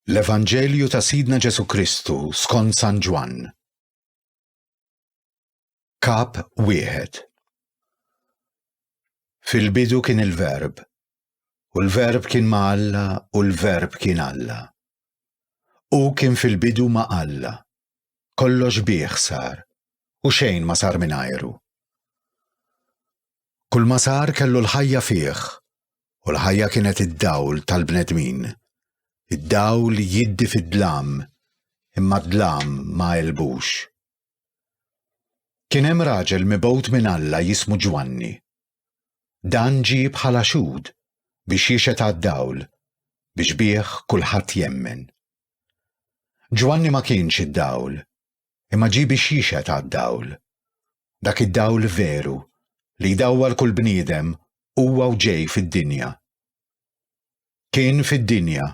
L-Evanġelju ta' Sidna Ġesu Kristu skont San Ġwann. Kap 1. Fil-bidu kien il-Verb, u l-Verb kien ma' Alla u l-Verb kien Alla. U kien fil-bidu ma' Alla. Kollox bih sar, u xejn ma sar mingħajru. Kull ma sar kellu l-ħajja fih, u l-ħajja kienet id-dawl tal-bnedmin. Id-dawl jiddi fid-dlam, imma d-dlam ma jelbux. Kien hemm raġel mibgħut minn Alla jismu Ġwanni. Dan ġie bħala xud biex jixet għad-dawl, biex bih kulħadd jemmen. Ġwanni ma kienx id-dawl, imma ġie biex jixet għad-dawl. Dak id-dawl veru li jdawwal kull bniedem huwa u ġej fid-dinja. Kien fid-dinja,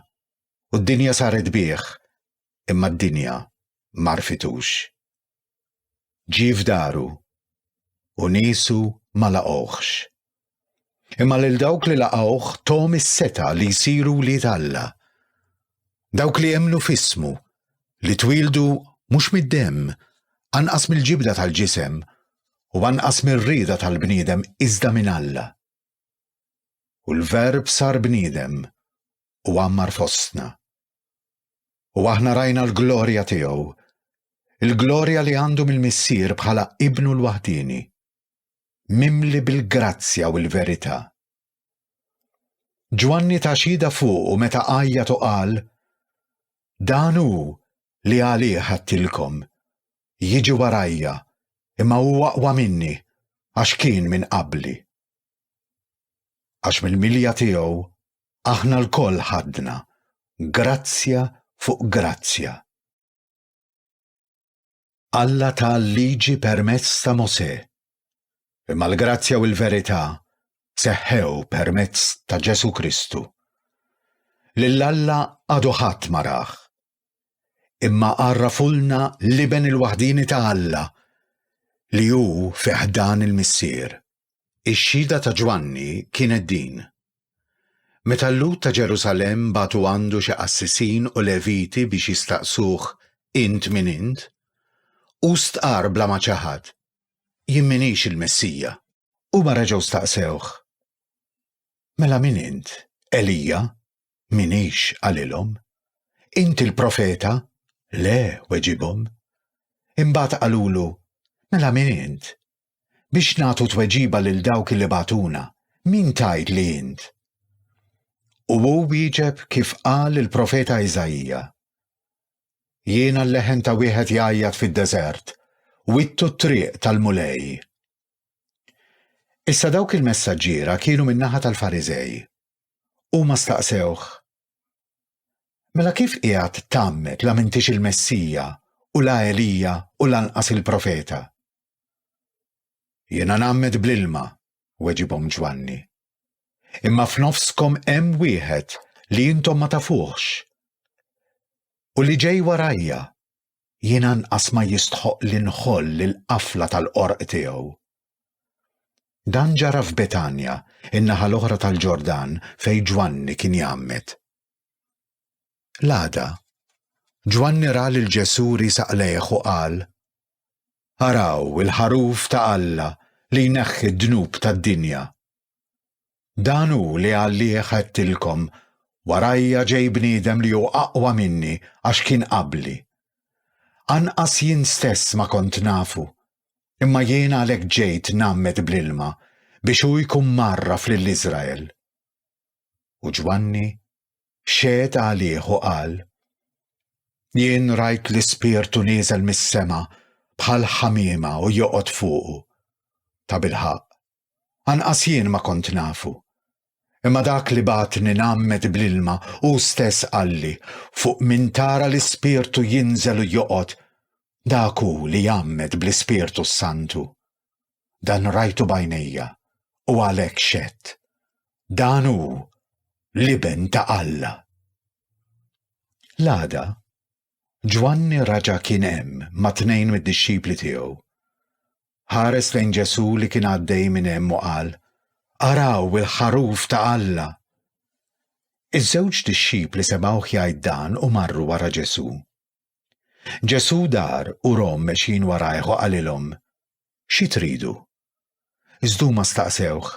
u d-dinja saret bih, imma d-dinja ma rfitux. Ġie f'daru, u niesu ma laqgħuhx. Imma lil dawk li laqgħuh tom is-seta li jsiru wlied Alla. Dawk li jemmnu f'ismu, li twildu mhux mid-demm, anqas mill-ġibda tal-ġisem, u anqas mir-rieda tal-bniedem iżda minn Alla. U l-Verb sar bniedem u għammar fostna. U aħna rajna l-glorja tiegħu, il-glorja li għandu mill-Missier bħala Ibnu l-waħdini, mimli bil-grazzja u l-verità. Ġwanni ta' xhieda fuq u meta għajjat u qal: Dan hu li għalih ħadtilkom, jiġi warajja, imma huwa aqwa minni għax kien minn qabli. Għax mill-milja tiegħu aħna l-koll ħadna grazzja fuq grazzja. Alla tal-liġi permezz ta' Mosè, imma l-grazzja u l-verità seħħew permezz ta' Ġesu Kristu. Lil Alla għadu ħadd ma rah, imma għarrafulna l-Iben il-waħdini ta' Alla li hu fih dan il-Missier. Ix-xhieda ta' Ġwanni kienet din. Meta l-lut ta' Ġerusalem batu għandu xi qassisin u leviti biex jistaqsuh int min int, u stqar bla ma ċaħad: Jien minix il-Messija. U ma reġgħu staqsewh: Mela min int? Elija? Minix għalilhom. Int il-profeta? Le, weġibhom. Imbagħad qalulu: Mela min int? Biex nagħtu tweġiba lil dawk li batuna, min tgħid li int? U hu wieġeb kif qal il-profeta Iżajija: Jiena l-leħen ta' wieħed jgħajjad fid-deżert, wittu t-triq tal-mulej. Issa dawk il-messaġġiera kienu min-naħa tal-Fariżej. Huma staqsewh: Mela kif qiegħed tagħmmed la m'intix il-Messija u la Elija u lanqas il-profeta? Jiena nagħmmed bl-ilma, weġibhom Ġwanni. Imma f'nofskom hemm wieħed li intom ma tafuhx. U li ġej warajja, jiena anqas ma jistħoq li nħoll il-qafla tal-qorq tiegħu. Dan ġara f'Betanja, in-naħa l-oħra tal-Ġordan fejn Ġwanni kien jgħammed. L-għada, Ġwanni ra lil Ġesu risaq lejh u qal: Araw il-ħaruf ta' Alla li jneħħi d-dnub tad-dinja. Dan hu li għallih ħadtilkom, warajja ġej bniedem li hu aqwa minni għax kien qabli. Anqas jien stess ma kont nafu, imma jien għalhekk ġejt nagħmmed bl-ilma biex hu jkun marraf lill-Iżrael. U Ġwanni xehed għalih u qal: Jien rajt l-Ispirtu nieżel mis-sema bħal ħamiema u joqgħod fuqu. Ta' bilħaq, anqas jien ma kont nafu, imma dak li bagħtni nagħmmed bl-ilma hu stess qalli fuq min tara l-Ispirtu jinżel u joqgħod, dak hu li jagħmmed bl-Ispirtu Santu. Dan rajtu b'għajnejja u għalhekk xedt. Dan hu l-Iben ta' Alla. L-għada, Ġwanni raġa' kien hemm ma' tnejn mid-dixxipli tiegħu. Ħares lejn Ġesu li kien għaddej minn hemm u qal: Araw il-ħaruf ta' Alla. Iż-żewġ tixxib li semgħuh jgħid dan u marru wara Ġesù. Ġesù dar u rom mexjin warajh u qalilhom: Xi tridu? Iż huma staqsewh: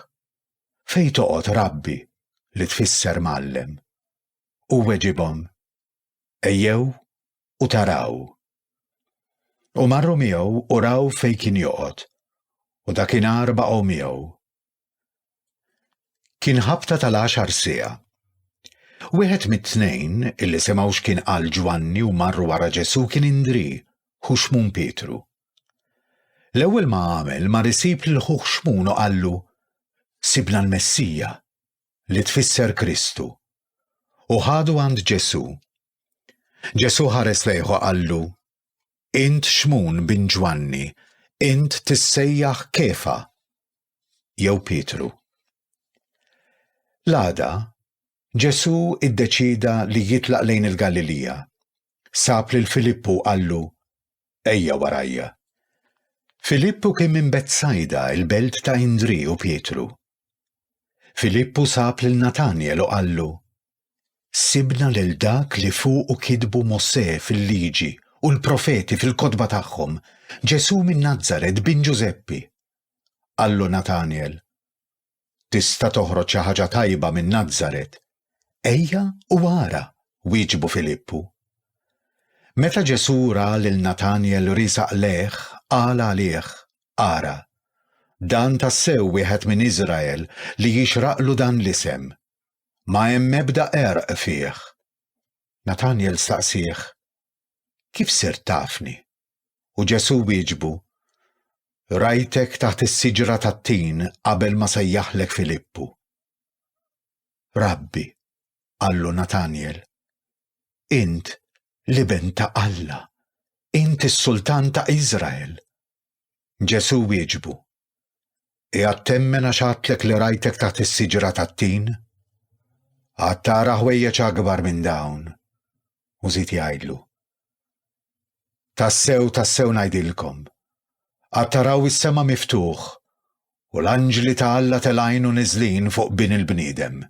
Fejn toqgħod Rabbi, li tfisser Mgħallem? U weġibhom: Ejjew u taraw. U marru miegħu u raw fejn kien joqgħod, u dakinhar baqgħu miegħu. Kien ħabta tal-10 siegħa. Wieħed mit-tnejn illi semgħu x'kien qal Ġwanni u marru wara Ġesù kien Indri, hu xmun Pietru. L-ewwel ma għamel mar isib lil ħuh xmun u qallu: Sibna l-Messija, li tfisser Kristu. U ħadu għand Ġesù. Ġesù ħares lejh u qallu: Int xmun bin Ġwanni, int tissejjaħ Kefa, jew Pietru. L-għada Ġesù iddeċida li jitlaq lejn il-Galilija. Sab lil Filippu u qallu: Ejja warajja. Filippu kien minn Betsajda, il-belt ta' Indri u Pietru. Filippu sab lil Natanjel u qallu: Sibna lil dak li fuqu kitbu Mosè fil-liġi u l-profeti fil-kotba tagħhom, Ġesù minn Nażaret bin Ġuseppi. Qallu Natanjel: Tista' toħroġ xi ħaġa tajba minn Nażaret. Ejja u ara, wieġbu Filippu. Meta Ġesù ra lil Natanjel risaq lejh, qal għalih: Ara, dan tassew wieħed minn Iżrael li jixraqlu dan l-isem. Ma hemm ebda għerq fih. Natanjel staqsih: Kif sirt tafni? U Ġesù wieġbu: Rajtek taħt is-siġra tat-tin qabel ma sejjaħlek Filippu. Rabbi, qallu Natanjel, int l-iben ta' Alla, int is-Sultan ta' Iżrael. Ġesù wieġbu: Qiegħed temmen għax għadtlek li rajtek taħt is-siġra tat-tin? Għad tara ħwejjeġ akbar minn dawn. U żied jgħidlu: Tassew ngħidilkom, għad taraw is-sema miftuħ u l-anġli ta' Alla telgħajnu niżlin fuq bin il-bniedem.